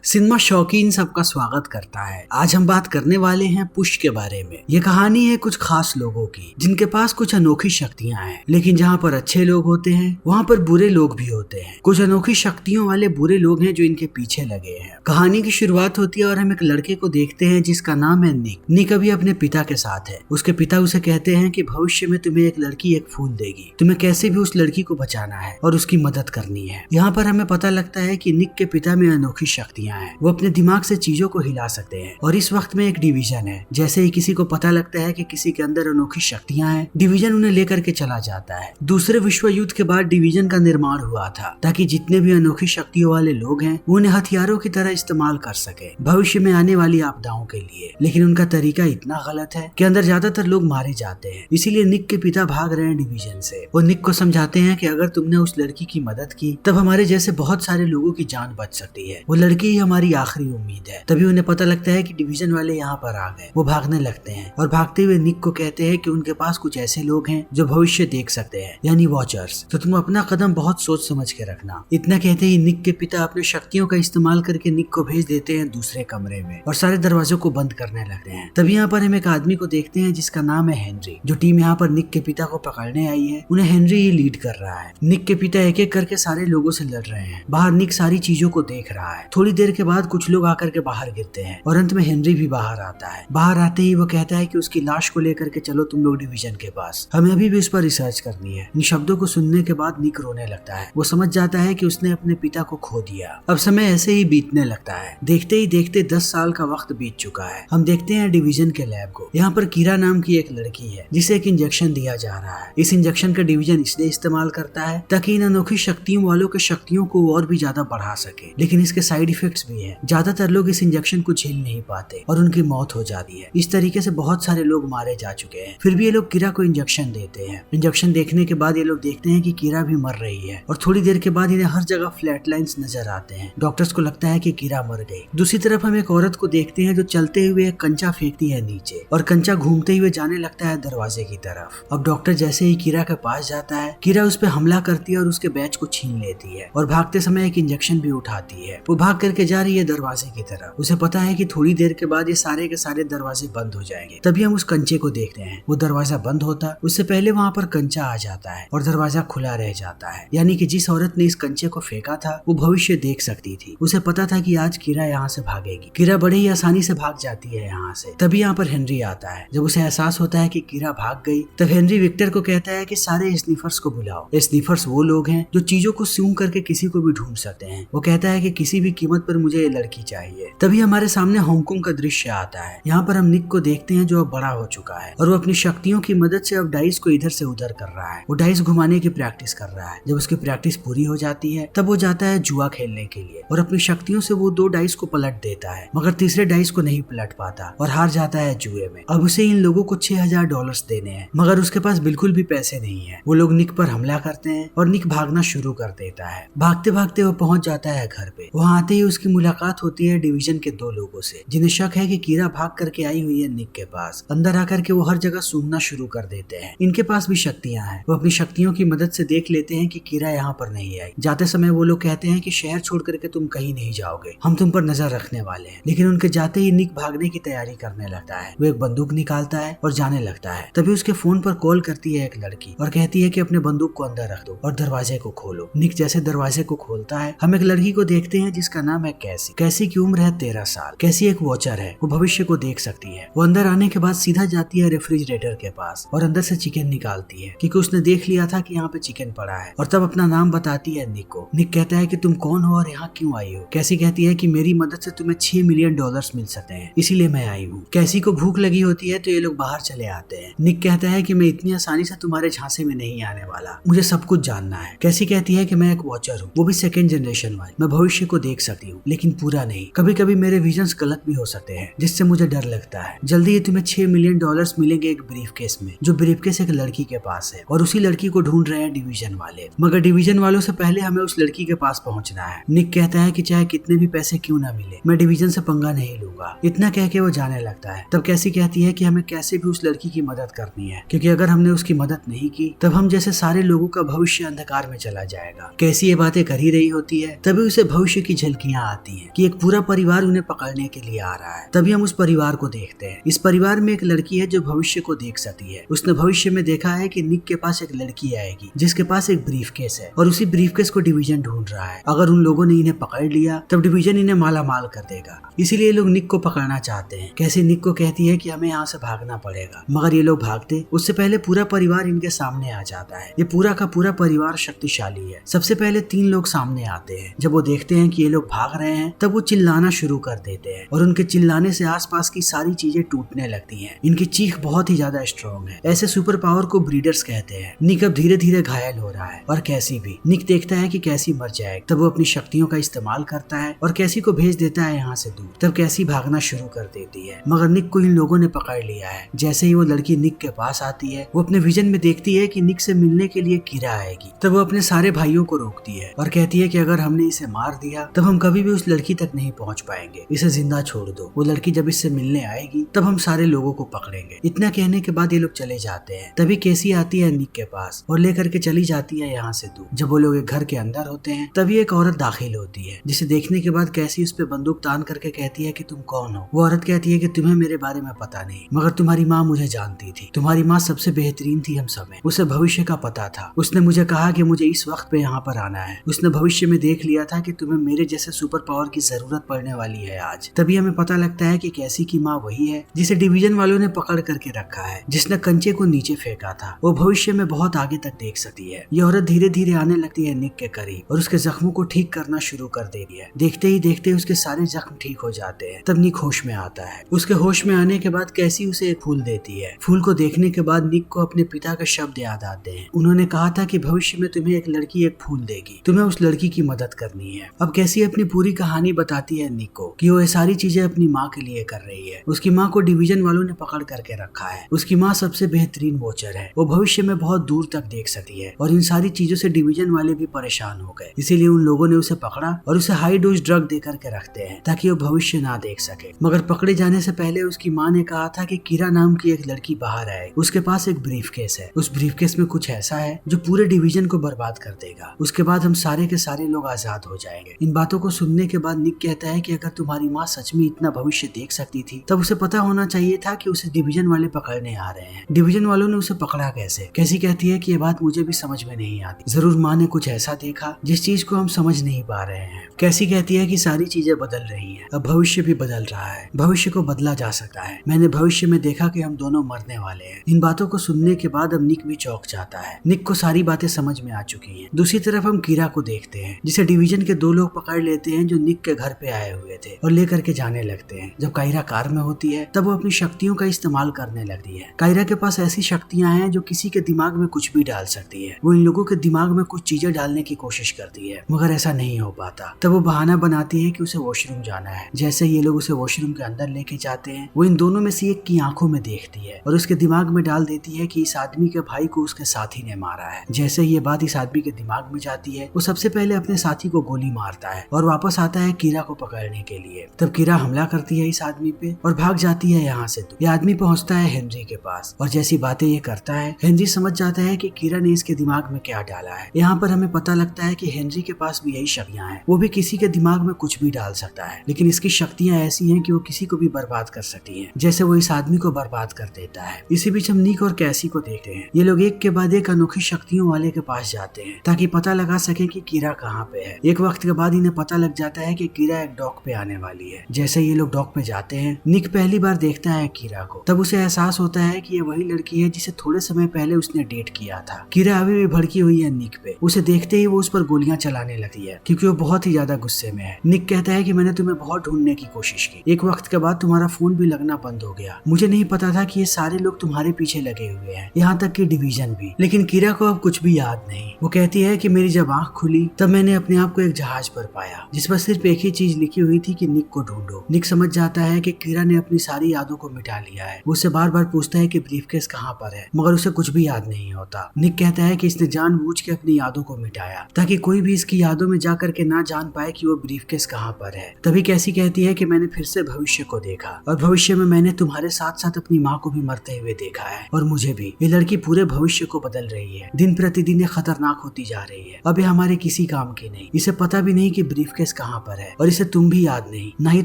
Cinema शौकीन सबका स्वागत करता है। आज हम बात करने वाले हैं पुश के बारे में। ये कहानी है कुछ खास लोगों की जिनके पास कुछ अनोखी शक्तियां हैं, लेकिन जहाँ पर अच्छे लोग होते हैं वहाँ पर बुरे लोग भी होते हैं। कुछ अनोखी शक्तियों वाले बुरे लोग हैं जो इनके पीछे लगे हैं। कहानी की शुरुआत होती है और हम एक लड़के को देखते हैं जिसका नाम है निक। निक अभी अपने पिता के साथ है। उसके पिता उसे कहते हैं कि भविष्य में तुम्हें एक लड़की एक फूल देगी, तुम्हें कैसे भी उस लड़की को बचाना है और उसकी मदद करनी है। यहाँ पर हमें पता लगता है कि निक के पिता में अनोखी शक्तियां हैं। वो अपने दिमाग से चीजों को हिला सकते हैं और इस वक्त में एक डिवीजन है। जैसे ही किसी को पता लगता है कि किसी के अंदर अनोखी शक्तियां हैं, डिवीजन उन्हें लेकर के चला जाता है। दूसरे विश्व युद्ध के बाद डिवीजन का निर्माण हुआ था ताकि जितने भी अनोखी शक्तियों वाले लोग हैं वो उन्हें हथियारों की तरह इस्तेमाल कर सके भविष्य में आने वाली आपदाओं के लिए। लेकिन उनका तरीका इतना गलत है कि अंदर ज्यादातर लोग मारे जाते हैं। इसीलिए निक के पिता भाग रहे हैं डिवीजन से। वो निक को समझाते हैं कि अगर तुमने उस लड़की की मदद की तब हमारे जैसे बहुत सारे लोगों की जान बच सकती है। वो लड़की ही हमारी आखिरी उम्मीद है। तभी उन्हें पता लगता है कि डिवीजन वाले यहाँ पर आ गए। वो भागने लगते हैं और भागते हुए निक को कहते हैं कि उनके पास कुछ ऐसे लोग हैं जो भविष्य देख सकते हैं, यानी वॉचर्स। तो तुम अपना कदम बहुत सोच समझ के रखना। इतना कहते ही निक के पिता अपने शक्तियों का इस्तेमाल करके निक को भेज देते हैं दूसरे कमरे में और सारे दरवाजों को बंद करने लगते हैं। तभी यहाँ पर हम एक आदमी को देखते हैं जिसका नाम है हेनरी। जो टीम यहाँ पर निक के पिता को पकड़ने आई है उन्हें हेनरी ही लीड कर रहा है। निक के पिता एक एक करके सारे लोगों से लड़ रहे हैं। बाहर निक सारी चीजों को देख रहा है। थोड़ी देर के बाद कुछ लोग आकर के बाहर गिरते हैं और अंत में हेनरी भी बाहर आता है। बाहर आते ही वो कहता है कि उसकी लाश को लेकर के चलो तुम लोग डिवीजन के पास, हमें अभी भी उस पर रिसर्च करनी है। इन शब्दों को सुनने के बाद निक रोने लगता है। वो समझ जाता है कि उसने अपने पिता को खो दिया। अब समय ऐसे ही बीतने लगता है। देखते ही देखते 10 साल का वक्त बीत चुका है। हम देखते हैं डिवीजन के लैब को। यहाँ पर कीरा नाम की एक लड़की है जिसे एक इंजेक्शन दिया जा रहा है। इस इंजेक्शन का डिवीजन इसलिए इस्तेमाल करता है ताकि इन अनोखी शक्तियों वालों के शक्तियों को और भी ज्यादा बढ़ा सके। लेकिन इसके साइड इफेक्ट्स भी है। ज्यादातर लोग इस इंजेक्शन को झेल नहीं पाते और उनकी मौत हो जाती है। इस तरीके से बहुत सारे लोग मारे जा चुके हैं। फिर भी ये लोग कीरा को इंजेक्शन देते हैं। इंजेक्शन देखने के बाद ये लोग देखते हैं कि कीरा भी मर रही है और थोड़ी देर के बाद इन्हें हर जगह फ्लैट लाइन्स नजर आते हैं। डॉक्टर्स को लगता है कि कीरा मर गई। दूसरी तरफ हम एक औरत को देखते हैं जो चलते हुए एक कंचा फेंकती है नीचे और कंचा घूमते हुए जाने लगता है दरवाजे की तरफ। अब डॉक्टर जैसे ही कीरा के पास जाता है, कीरा उस पर हमला करती है और उसके बैच को छीन लेती है और भागते समय एक इंजेक्शन भी उठाती है। वो भाग करके जा रही है दरवाजे की तरफ। उसे पता है कि थोड़ी देर के बाद ये सारे के सारे दरवाजे बंद हो जाएंगे। तभी हम उस कंचे को देखते हैं। वो दरवाजा बंद होता उससे पहले वहाँ पर कंचा आ जाता है और दरवाजा खुला रह जाता है। यानी कि जिस औरत ने इस कंचे को फेंका था वो भविष्य देख सकती थी। उसे पता था कि आज कीरा यहाँ से भागेगी। कीरा बड़े ही आसानी से भाग जाती है यहाँ से। तभी यहाँ पर हेनरी आता है। जब उसे एहसास होता है कि कीरा भाग गई तब हेनरी विक्टर को कहता है कि सारे स्नीफर्स को बुलाओ। स्नीफर्स वो लोग हैं जो चीजों को सूंघ करके किसी को भी ढूंढ सकते हैं। वो कहता है कि किसी भी कीमत पर मुझे ये लड़की चाहिए। तभी हमारे सामने हांगकांग का दृश्य आता है। यहाँ पर हम निक को देखते हैं जो अब बड़ा हो चुका है और वो अपनी शक्तियों की मदद से अब डाइस को इधर से उधर कर रहा है। वो डाइस घुमाने की प्रैक्टिस कर रहा है। जब उसकी प्रैक्टिस पूरी हो जाती है तब वो जाता है जुआ खेलने के लिए और अपनी शक्तियों से वो 2 डाइस को पलट देता है, मगर तीसरे डाइस को नहीं पलट पाता और हार जाता है जुए में। अब उसे इन लोगों को $6000 देने हैं, मगर उसके पास बिल्कुल भी पैसे नहीं है। वो लोग निक पर हमला करते हैं और निक भागना शुरू कर देता है। भागते भागते वो पहुंच जाता है घर पे। वहाँ आते ही उसकी मुलाकात होती है डिवीजन के 2 लोगों से जिन्हें शक है कि कीरा भाग करके आई हुई है निक के पास। अंदर आकर के वो हर जगह सूंघना शुरू कर देते हैं। इनके पास भी शक्तियां हैं। वो अपनी शक्तियों की मदद से देख लेते हैं कि कीरा यहाँ पर नहीं आई। जाते समय वो लोग कहते हैं कि शहर छोड़ करके तुम कहीं नहीं जाओगे, हम तुम पर नजर रखने वाले हैं। लेकिन उनके जाते ही निक भागने की तैयारी करने लगता है। वो एक बंदूक निकालता है और जाने लगता है। तभी उसके फोन पर कॉल करती है एक लड़की और कहती है कि अपने बंदूक को अंदर रख दो और दरवाजे को खोलो। निक जैसे दरवाजे को खोलता है हम एक लड़की को देखते हैं जिसका नाम है कैसी। कैसी की उम्र है 13 साल। कैसी एक वॉचर है। वो भविष्य को देख सकती है। वो अंदर आने के बाद सीधा जाती है रेफ्रिजरेटर के पास और अंदर से चिकन निकालती है क्योंकि उसने देख लिया था कि यहाँ पे चिकन पड़ा है और तब अपना नाम बताती है निक को। निक कहता है कि तुम कौन हो और यहाँ क्यों आई हो। कैसी कहती है कि मेरी मदद से तुम्हें $6 मिलियन मिल सकते हैं, इसीलिए मैं आई हूँ। कैसी को भूख लगी होती है तो ये लोग बाहर चले आते हैं। निक कहता है कि मैं इतनी आसानी से तुम्हारे झांसे में नहीं आने वाला, मुझे सब कुछ जानना है। कैसी कहती है कि मैं एक वॉचर हूँ, वो भी 2nd जनरेशन वाली। मैं भविष्य को देख सकती हूँ लेकिन पूरा नहीं। कभी कभी मेरे विजन्स गलत भी हो सकते हैं जिससे मुझे डर लगता है। जल्दी ही तुम्हें $6 मिलियन मिलेंगे एक ब्रीफकेस में, जो ब्रीफकेस एक लड़की के पास है और उसी लड़की को ढूंढ रहे हैं डिवीजन वाले। मगर डिवीजन वालों से पहले हमें उस लड़की के पास पहुंचना है। निक कहता है कि चाहे कितने भी पैसे क्यों ना मिले मैं डिवीजन से पंगा नहीं लूंगा। इतना कह के वो जाने लगता है। तब कैसी कहती है कि हमें कैसे भी उस लड़की की मदद करनी है क्योंकि अगर हमने उसकी मदद नहीं की तब हम जैसे सारे लोगों का भविष्य अंधकार में चला जाएगा। कैसी ये बातें कर ही रही होती है तभी उसे भविष्य की झलकियां आती है कि एक पूरा परिवार उन्हें पकड़ने के लिए आ रहा है। तभी हम उस परिवार को देखते हैं। इस परिवार में एक लड़की है जो भविष्य को देख सकती है। उसने भविष्य में देखा है कि निक के पास एक लड़की आएगी जिसके पास एक ब्रीफकेस है और उसी ब्रीफकेस को डिवीजन ढूंढ रहा है। अगर उन लोगों ने इन्हें पकड़ लिया तब डिवीजन इन्हें माला माल कर देगा, इसीलिए लोग निक को पकड़ना चाहते हैं। कैसी निक को कहती है कि हमें यहाँ से भागना पड़ेगा, मगर ये लोग भागते उससे पहले पूरा परिवार इनके सामने आ जाता है। ये पूरा का पूरा परिवार शक्तिशाली है। सबसे पहले 3 लोग सामने आते हैं। जब वो देखते हैं कि ये लोग भाग रहे हैं तब वो चिल्लाना शुरू कर देते हैं और उनके चिल्लाने से आसपास की सारी चीजें टूटने लगती हैं। इनकी चीख बहुत ही ज्यादा स्ट्रॉन्ग है। ऐसे सुपर पावर को ब्रीडर्स कहते हैं। निक अब धीरे धीरे घायल हो रहा है और कैसी भी। निक देखता है कि कैसी मर जाएगी, तब वो अपनी शक्तियों का इस्तेमाल करता है और कैसी को भेज देता है यहाँ से दूर। तब कैसी भागना शुरू कर देती है, मगर निक को इन लोगों ने पकड़ लिया है। जैसे ही वो लड़की निक के पास आती है वो अपने विजन में देखती है कि निक से मिलने के लिए कीरा आएगी। तब वो अपने सारे भाइयों को रोकती है और कहती है कि अगर हमने इसे मार दिया तब हम कभी भी उस लड़की तक नहीं पहुंच पाएंगे, इसे जिंदा छोड़ दो। वो लड़की जब इससे मिलने आएगी तब हम सारे लोगों को पकड़ेंगे। इतना कहने के बाद ये लोग चले जाते हैं। तभी कैसी आती है निक के पास और लेकर के चली जाती है यहाँ से दूर। जब वो लोग एक घर के अंदर होते हैं तभी एक औरत दाखिल होती है, जिसे देखने के बाद कैसी उस पे बंदूक तान करके कहती है कि तुम कौन हो। वो औरत कहती है कि तुम्हें मेरे बारे में पता नहीं, मगर तुम्हारी माँ मुझे जानती थी। तुम्हारी माँ सबसे बेहतरीन थी हम सब में, उसे भविष्य का पता था। उसने मुझे कहा कि मुझे इस वक्त पे यहाँ पर आना है। उसने भविष्य में देख लिया था कि तुम्हें मेरे जैसे सुपर पावर की जरूरत पड़ने वाली है आज। तभी हमें पता लगता है कि कैसी की माँ वही है जिसे डिवीजन वालों ने पकड़ करके रखा है, जिसने कंचे को नीचे फेंका था। वो भविष्य में बहुत आगे तक देख सकती है। ये औरत धीरे धीरे आने लगती है निक के करीब और उसके जख्मों को ठीक करना शुरू कर देती है। देखते ही देखते उसके सारे जख्म ठीक हो जाते हैं। तब निक होश में आता है। उसके होश में आने के बाद कैसी उसे एक फूल देती है। फूल को देखने के बाद निक को अपने पिता के शब्द याद आते हैं। उन्होंने कहा था कि भविष्य में तुम्हें एक लड़की एक फूल देगी, तुम्हें उस लड़की की मदद करनी है। अब कैसी अपनी पूरी कहानी बताती है निक को कि वो ये सारी चीजें अपनी माँ के लिए कर रही है। उसकी माँ को डिवीजन वालों ने पकड़ करके रखा है। उसकी माँ सबसे बेहतरीन वॉचर है। वो भविष्य में बहुत दूर तक देख सकती है और इन सारी चीजों से डिवीजन वाले भी परेशान हो गए। इसीलिए उन लोगों ने उसे पकड़ा और उसे हाई डोज ड्रग दे करके रखते हैं ताकि वो भविष्य ना देख सके। मगर पकड़े जाने से पहले उसकी माँ ने कहा था कि कीरा नाम की एक लड़की बाहर आए, उसके पास एक ब्रीफकेस है। उस ब्रीफकेस में कुछ ऐसा है जो पूरे डिवीजन को बर्बाद कर देगा। उसके बाद हम सारे के सारे लोग आजाद हो जाएंगे। इन बातों को सुनने के बाद निक कहता है कि अगर तुम्हारी माँ सच में इतना भविष्य देख सकती थी तब उसे पता होना चाहिए था कि उसे डिवीजन वाले पकड़ने आ रहे हैं। डिवीजन वालों ने उसे पकड़ा कैसे? कैसी कहती है कि ये बात मुझे भी समझ में नहीं आती। जरूर माँ ने कुछ ऐसा देखा जिस चीज को हम समझ नहीं पा रहे हैं। कैसी कहती है कि सारी चीजें बदल रही हैं, अब भविष्य भी बदल रहा है। भविष्य को बदला जा सकता है। मैंने भविष्य में देखा कि हम दोनों मरने वाले हैं। इन बातों को सुनने के बाद अब निक भी चौंक जाता है। निक को सारी बातें समझ में आ चुकी हैं। दूसरी तरफ हम कीरा को देखते हैं, जिसे डिवीजन के 2 लोग पकड़ लेते हैं जो निक के घर पे आए हुए थे और लेकर के जाने लगते हैं। जब कायरा कार में होती है तब वो अपनी शक्तियों का इस्तेमाल करने लगती है। कायरा के पास ऐसी शक्तियां हैं जो किसी के दिमाग में कुछ भी डाल सकती है। वो इन लोगों के दिमाग में कुछ चीजें डालने की कोशिश करती है, मगर ऐसा नहीं हो पाता। तब वो बहाना बनाती है कि उसे वॉशरूम जाना है। जैसे ये लोग उसे वॉशरूम के अंदर लेके जाते हैं, वो इन दोनों में से एक की आंखों में देखती है और उसके दिमाग में डाल देती है कि इस आदमी के भाई को उसके साथी ने मारा है। जैसे ये बात इस आदमी के दिमाग में जाती है, वो सबसे पहले अपने साथी को गोली मारता है और वापस आता है कीरा को पकड़ने के लिए। तब कीरा हमला करती है इस आदमी पे और भाग जाती है यहाँ से। ये आदमी पहुँचता है हेनरी के पास और जैसी बातें ये करता है, हेनरी समझ जाता है कि कीरा ने इसके दिमाग में क्या डाला है। यहाँ पर हमें पता लगता है कि हेनरी के पास भी यही शक्तियाँ हैं। वो भी किसी के दिमाग में कुछ भी डाल सकता है, लेकिन इसकी शक्तियाँ ऐसी हैं कि वो किसी को भी बर्बाद कर सकती हैं, जैसे वो इस आदमी को बर्बाद कर देता है। इसी बीच हम निक और कैसी को देखते हैं। ये लोग एक के बाद एक अनोखी शक्तियों वाले के पास जाते हैं ताकि पता लगा सके कि कीरा कहाँ पे है। एक वक्त के बाद इन्हें पता लग जाता है कि कीरा एक डॉक पे आने वाली है। जैसे ये लोग डॉक पे जाते हैं, निक पहली बार देखता है कीरा को। तब उसे एहसास होता है कि ये वही लड़की है जिसे थोड़े समय पहले उसने डेट किया था। कीरा अभी भी भड़की हुई है निक पे। उसे देखते ही वो उस पर गोलियां चलाने लगती है क्योंकि वो बहुत ही ज्यादा गुस्से में है। निक कहता है कि मैंने तुम्हें बहुत ढूंढने की कोशिश की, एक वक्त के बाद तुम्हारा फोन भी लगना बंद हो गया। मुझे नहीं पता था कि ये सारे लोग तुम्हारे पीछे लगे हुए हैं, यहाँ तक कि डिवीजन भी। लेकिन कीरा को अब कुछ भी याद नहीं। वो कहती है कि मेरी जब आंख खुली तब मैंने अपने आप को एक जहाज पर पाया जिस पर सिर्फ एक ही चीज लिखी हुई थी कि निक को ढूंढो। निक समझ जाता है कि कीरा ने अपनी सारी यादों को मिटा लिया है। वो उससे बार बार पूछता है कि ब्रीफकेस कहाँ पर है, मगर उसे कुछ भी याद नहीं होता। निक कहता है कि इसने जानबूझ के अपनी यादों को मिटाया ताकि कोई भी इसकी यादों में जाकर के ना जान पाए कि वो ब्रीफकेस कहाँ पर है। तभी कैसी कहती है कि मैंने फिर से भविष्य को देखा और भविष्य में मैंने तुम्हारे साथ साथ अपनी माँ को भी मरते हुए देखा है और मुझे भी। ये लड़की पूरे भविष्य को बदल रही है, दिन प्रतिदिन ये खतरनाक होती जा रही है। अब ये हमारे किसी काम की नहीं। इसे पता भी नहीं कि ब्रीफकेस कहाँ पर है और इसे तुम भी याद नहीं, ना ही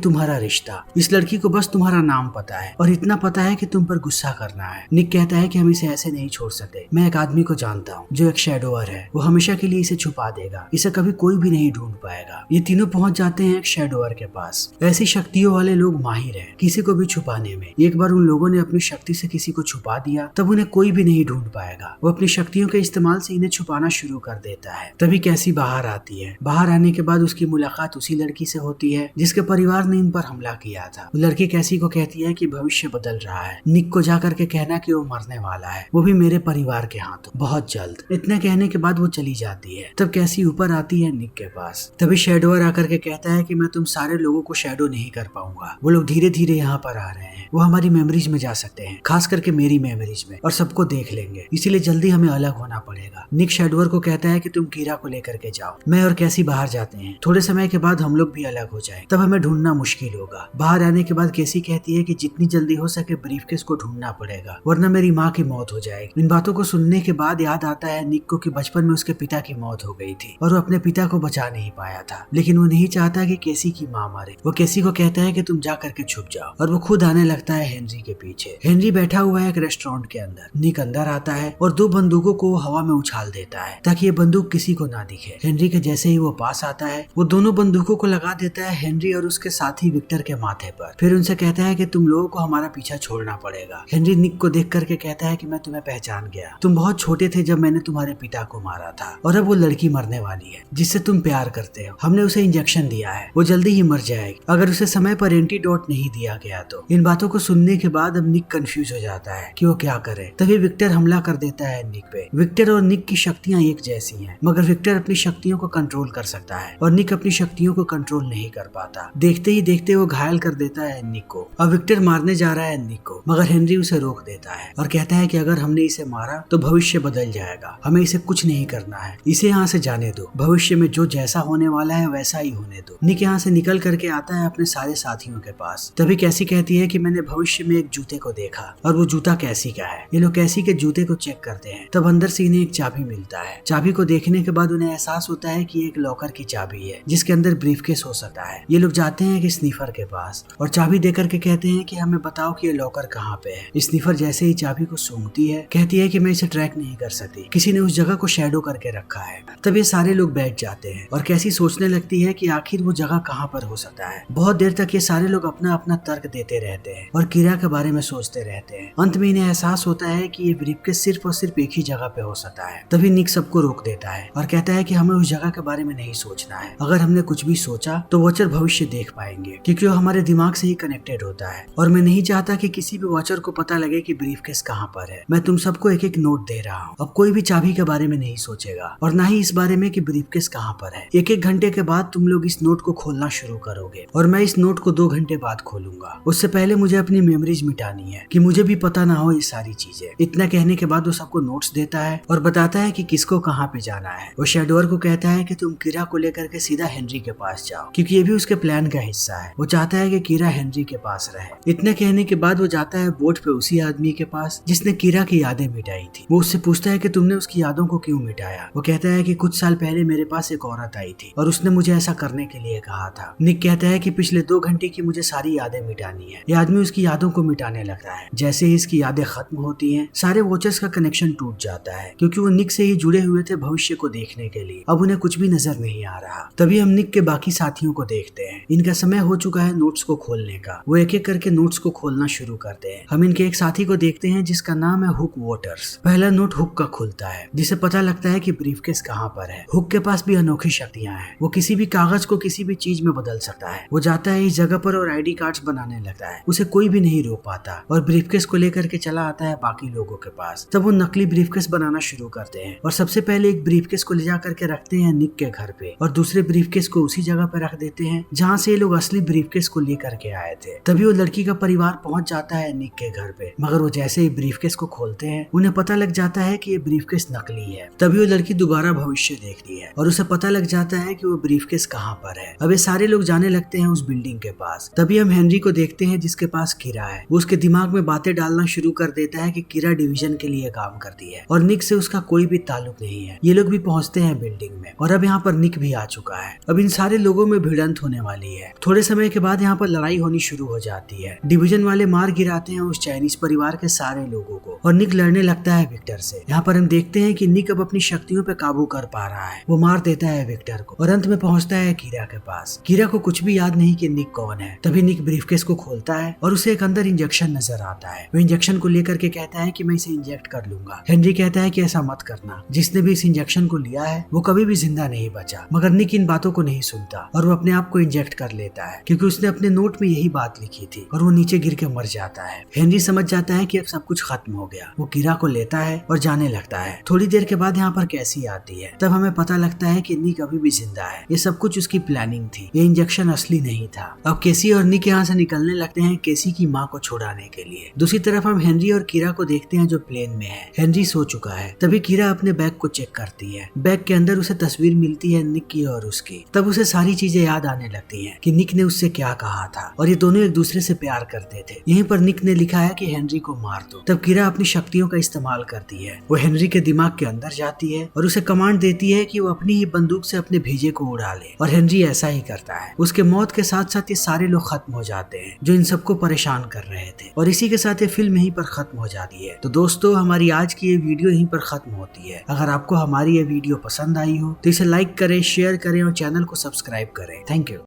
तुम्हारा रिश्ता। इस लड़की को बस तुम्हारा नाम पता है और इतना पता है कि तुम पर गुस्सा करना है। निक कहता है कि हम इसे ऐसे नहीं छोड़ सकते। मैं एक आदमी को जानता हूँ जो एक शैडोअर है, वो हमेशा के लिए इसे छुपा देगा, इसे कभी कोई भी नहीं ढूंढ पाएगा। ये तीनों पहुंच जाते हैं एक शैडोअर के पास। ऐसी शक्तियों वाले लोग माहिर हैं किसी को भी छुपाने में। एक बार उन लोगों ने अपनी शक्ति से किसी को छुपा दिया तब उन्हें कोई भी नहीं ढूंढ पाएगा। वो अपनी शक्तियों के इस्तेमाल से इन्हें छुपाना शुरू कर देता है। तभी कैसी बाहर आती है। बाहर आने के बाद उसकी मुलाकात उसी लड़की से होती है जिसके परिवार ने इन पर हमला किया था। वो लड़की कैसी को कहती है कि भविष्य बदल रहा है, निक को जाकर के कहना कि वो मरने वाला है, वो भी मेरे परिवार के हाथों, बहुत जल्द। इतना कहने के बाद वो चली जाती है। तब कैसी ऊपर आती है निक के पास। तभी शैडोअर आकर के कहता है कि मैं तुम सारे लोगों को शैडो नहीं कर पाऊंगा। वो लोग धीरे धीरे यहाँ पर आ रहे हैं, वो हमारी मेमोरीज में जा सकते हैं, खास करके मेरी मेमोरीज में, और सबको देख लेंगे, इसीलिए जल्दी हमें अलग होना पड़ेगा। निक शैडोअर को कहता है कि तुम कीरा को लेकर के जाओ, मैं और कैसी बाहर जाते हैं, थोड़े समय के बाद हम लोग भी अलग हो जाए, तब हमें ढूंढना मुश्किल होगा। बाहर आने के बाद कैसी कहती है कि जितनी जल्दी हो सके ब्रीफकेस को ढूंढना पड़ेगा, वरना मेरी माँ की मौत हो जाएगी। इन बातों को सुनने के बाद याद आता है निक को कि बचपन में उसके पिता की मौत हो गई थी और वो अपने पिता को बचा नहीं पाया था, लेकिन वो नहीं चाहता कि कैसी की माँ मरे। वो कैसी को कहता है कि तुम जा करके छुप जाओ और वो खुद आने लगता है हेनरी के पीछे। हेनरी बैठा हुआ है एक रेस्टोरेंट के अंदर। निक अंदर आता है और 2 बंदूकों को हवा में उछाल देता है ताकि ये बंदूक किसी को ना दिखे। हेनरी के जैसे ही वो पास आता है वो दोनों बंदूकों को लगा देता है हेनरी और उसके साथी विक्टर के माथे पर। फिर उनसे कहता है कि तुम लोगों को हमारा पीछा छोड़ना पड़ेगा। हेनरी निक को देख करके कहता है कि मैं तुम्हें पहचान गया, तुम बहुत छोटे थे जब मैंने तुम्हारे पिता को मारा था और अब वो लड़की मरने वाली है जिससे तुम प्यार करते हो। हमने उसे इंजेक्शन दिया है, वो जल्दी ही मर जाएगी अगर उसे समय पर एंटीडोट नहीं दिया गया तो। इन बातों को सुनने के बाद अब निक कंफ्यूज हो जाता है कि वो क्या करे। तभी विक्टर हमला कर देता है निक पे। विक्टर और निक की शक्तियां एक जैसी हैं, मगर विक्टर अपनी शक्तियों को कंट्रोल कर सकता है और निक अपनी शक्तियों को कंट्रोल नहीं कर पाता। देखते ही देखते वो घायल कर देता है निक को। अब विक्टर मारने जा रहा है निक को, मगर हेनरी उसे रोक देता है और कहता है कि अगर हमने इसे मारा तो भविष्य बदल जाएगा, हमें इसे कुछ नहीं करना है, इसे यहाँ से जाने दो, भविष्य में जो जैसा होने वाला है वैसा ही होने दो। निक यहाँ से निकल करके आता है अपने सारे साथियों के पास। तभी कैसी कहती है कि मैंने भविष्य में एक जूते को देखा और वो जूता कैसी का है। ये लोग कैसी के जूते को चेक करते हैं, तब अंदर से इन्हें एक चाबी मिलता है। चाबी को देखने के बाद उन्हें एहसास होता है कि एक लॉकर की चाबी है जिसके अंदर ब्रीफकेस हो सकता है। ये लोग जाते हैं कि स्नीफर के पास और चाबी देकर के कहते हैं कि हमें बताओ कि ये लॉकर कहाँ पे है। स्नीफर जैसे ही चाबी को सूंघती है कहती है कि मैं इसे ट्रैक नहीं कर सकती, किसी ने उस जगह को शैडो करके रखा है। तब ये सारे लोग बैठ जाते हैं और कैसी सोचने लगती है कि आखिर वो जगह कहाँ पर हो सकता है। बहुत देर तक ये सारे लोग अपना अपना तर्क देते रहते हैं और कीरा के बारे में सोचते रहते हैं। अंत में इन्हें एहसास होता है कि ये ब्रीफकेस सिर्फ और सिर्फ एक ही जगह पे हो सकता है। तभी निक सबको रोक देता है और कहता है कि हमें उस जगह के बारे में नहीं सोचना है, अगर हमने कुछ भी सोचा तो वॉचर भविष्य देख पाएंगे क्योंकि वो हमारे दिमाग से ही कनेक्टेड होता है और मैं नहीं चाहता कि किसी भी वॉचर को पता लगे कि ब्रीफकेस कहाँ पर है। मैं तुम सबको एक एक नोट दे रहा हूँ, अब कोई भी चाबी के बारे में नहीं सोचेगा और ना ही इस बारे में कि ब्रीफकेस कहाँ पर है। 1-1 घंटे के बाद तुम लोग इस नोट को खोलना शुरू करोगे और मैं इस नोट को 2 घंटे बाद खोलूंगा। उससे पहले मुझे अपनी मेमोरीज मिटानी है कि मुझे भी पता ना हो ये सारी चीजें। इतना कहने के बाद वो सबको नोट्स देता है और बताता है कि किसको कहाँ पे जाना है। वो शैडोअर को कहता है कि तुम कीरा को लेकर के सीधा हेनरी के पास जाओ क्योंकि ये भी उसके प्लान का हिस्सा है। वो चाहता है कि कीरा हेनरी के पास रहे। इतना कहने के बाद वो जाता है बोट पे उसी आदमी के पास जिसने कीरा की यादें मिटाई थी। वो उससे पूछता है कि तुमने उसकी यादों को क्यों मिटाया। वो कहता है कि कुछ साल पहले मेरे पास एक औरत आई थी और उसने मुझे ऐसा करने के लिए कहा था। निक कहता है कि पिछले 2 घंटे की मुझे सारी यादें मिटानी है। ये आदमी उसकी यादों को मिटाने लगता है। जैसे ही इसकी यादें खत्म होती हैं, सारे वॉचर्स का कनेक्शन टूट जाता है क्योंकि वो निक से ही जुड़े हुए थे भविष्य को देखने के लिए। अब उन्हें कुछ भी नजर नहीं आ रहा। तभी हम निक के बाकी साथियों को देखते हैं। इनका समय हो चुका है नोट्स को खोलने का। वो एक एक करके नोट्स को खोलना शुरू करते हैं। हम इनके एक साथी को देखते हैं जिसका नाम है हुक वॉटर्स। पहला नोट हुक का खुलता है जिसे पता लगता है कि ब्रीफकेस कहाँ पर है। हुक के पास भी अनोखी शक्तियां हैं। वो किसी भी कागज को किसी भी चीज में बदल सकता है। वो जाता है इस जगह पर और आईडी कार्ड्स बनाने लगता है। उसे कोई भी नहीं रोक पाता और ब्रीफकेस को लेकर के चला आता है बाकी लोगों के पास। तब वो नकली ब्रीफकेस बनाना शुरू करते हैं और सबसे पहले एक ब्रीफकेस को ले जा करके रखते हैं निक के घर पे और दूसरे ब्रीफकेस को उसी जगह पे रख देते हैं जहाँ से ये लोग असली ब्रीफकेस को लेकर के आए थे। तभी वो लड़की का परिवार पहुंच जाता है निक के घर पे, मगर वो जैसे ही ब्रीफकेस को खोलते हैं उन्हें पता लग जाता है कि ये ब्रीफकेस नकली है। तभी वो लड़की दोबारा भविष्य देखती है और उसे पता लग जाता है कि वो ब्रीफकेस कहाँ पर है। अब ये सारे लोग जाने लगते हैं उस बिल्डिंग के पास। तभी हम हेनरी को देखते हैं जिसके पास कीरा है। वो उसके दिमाग में बातें डालना शुरू कर देता है कि कीरा डिवीजन के लिए काम करती है और निक से उसका कोई भी ताल्लुक नहीं है। ये लोग भी पहुंचते हैं बिल्डिंग में और अब यहाँ पर निक भी आ चुका है। अब इन इन सारे लोगों में भिड़ंत होने वाली है। थोड़े समय के बाद यहाँ पर लड़ाई होनी शुरू हो जाती है। डिवीजन वाले मार गिराते हैं उस चाइनीज परिवार के सारे लोगों को और निक लड़ने लगता है विक्टर से। यहाँ पर हम देखते हैं कि निक अब अपनी शक्तियों पे काबू कर पा रहा है। वो मार देता है विक्टर को और अंत में पहुंचता है कीरा के पास। कीरा को कुछ भी याद नहीं कि निक कौन है। तभी निक ब्रीफकेस को खोलता है और उसे एक अंदर इंजेक्शन नजर आता है। वो इंजेक्शन को लेकर के कहता है कि मैं इसे इंजेक्ट कर लूंगा। हेनरी कहता है कि ऐसा मत करना, जिसने भी इस इंजेक्शन को लिया है वो कभी भी जिंदा नहीं बचा। मगर निक इन बातों को नहीं सुनता और वो अपने आप को इंजेक्ट कर लेता है क्योंकि उसने अपने नोट में यही बात लिखी थी और वो नीचे गिर के मर जाता है। हेनरी समझ जाता है कि अब सब कुछ खत्म हो गया। वो कीरा को लेता है और जाने लगता है। थोड़ी देर के बाद यहाँ पर कैसी आती है। तब हमें पता लगता है कि निक अभी भी जिंदा है। ये सब कुछ उसकी प्लानिंग थी, ये इंजेक्शन असली नहीं था। अब केसी और निक यहाँ से निकलने लगते हैं केसी की माँ को छुड़ाने के लिए। दूसरी तरफ हम हेनरी और कीरा को देखते हैं जो प्लेन में है। हेनरी सो चुका है। तभी कीरा अपने बैग को चेक करती है। बैग के अंदर उसे तस्वीर मिलती है निक की और उसकी। तब उसे सारी चीजें याद आने लगती हैं कि निक ने उससे क्या कहा था और ये दोनों एक दूसरे से प्यार करते थे। यहीं पर निक ने लिखा है कि हेनरी को मार दो। तब कीरा अपनी शक्तियों का इस्तेमाल करती है। वो हेनरी के दिमाग के अंदर जाती है और उसे कमांड देती है कि वो अपनी ही बंदूक से अपने भेजे को उड़ा ले और हेनरी ऐसा ही करता है। उसके मौत के साथ साथ ये सारे लोग खत्म हो जाते हैं जो इन सबको परेशान कर रहे थे और इसी के साथ ये फिल्म यहीं पर खत्म हो जाती है। तो दोस्तों हमारी आज की ये वीडियो यहीं पर खत्म होती है। अगर आपको हमारी ये वीडियो पसंद आई हो तो इसे लाइक करें, शेयर करें और चैनल को सब्सक्राइब करें। Thank you.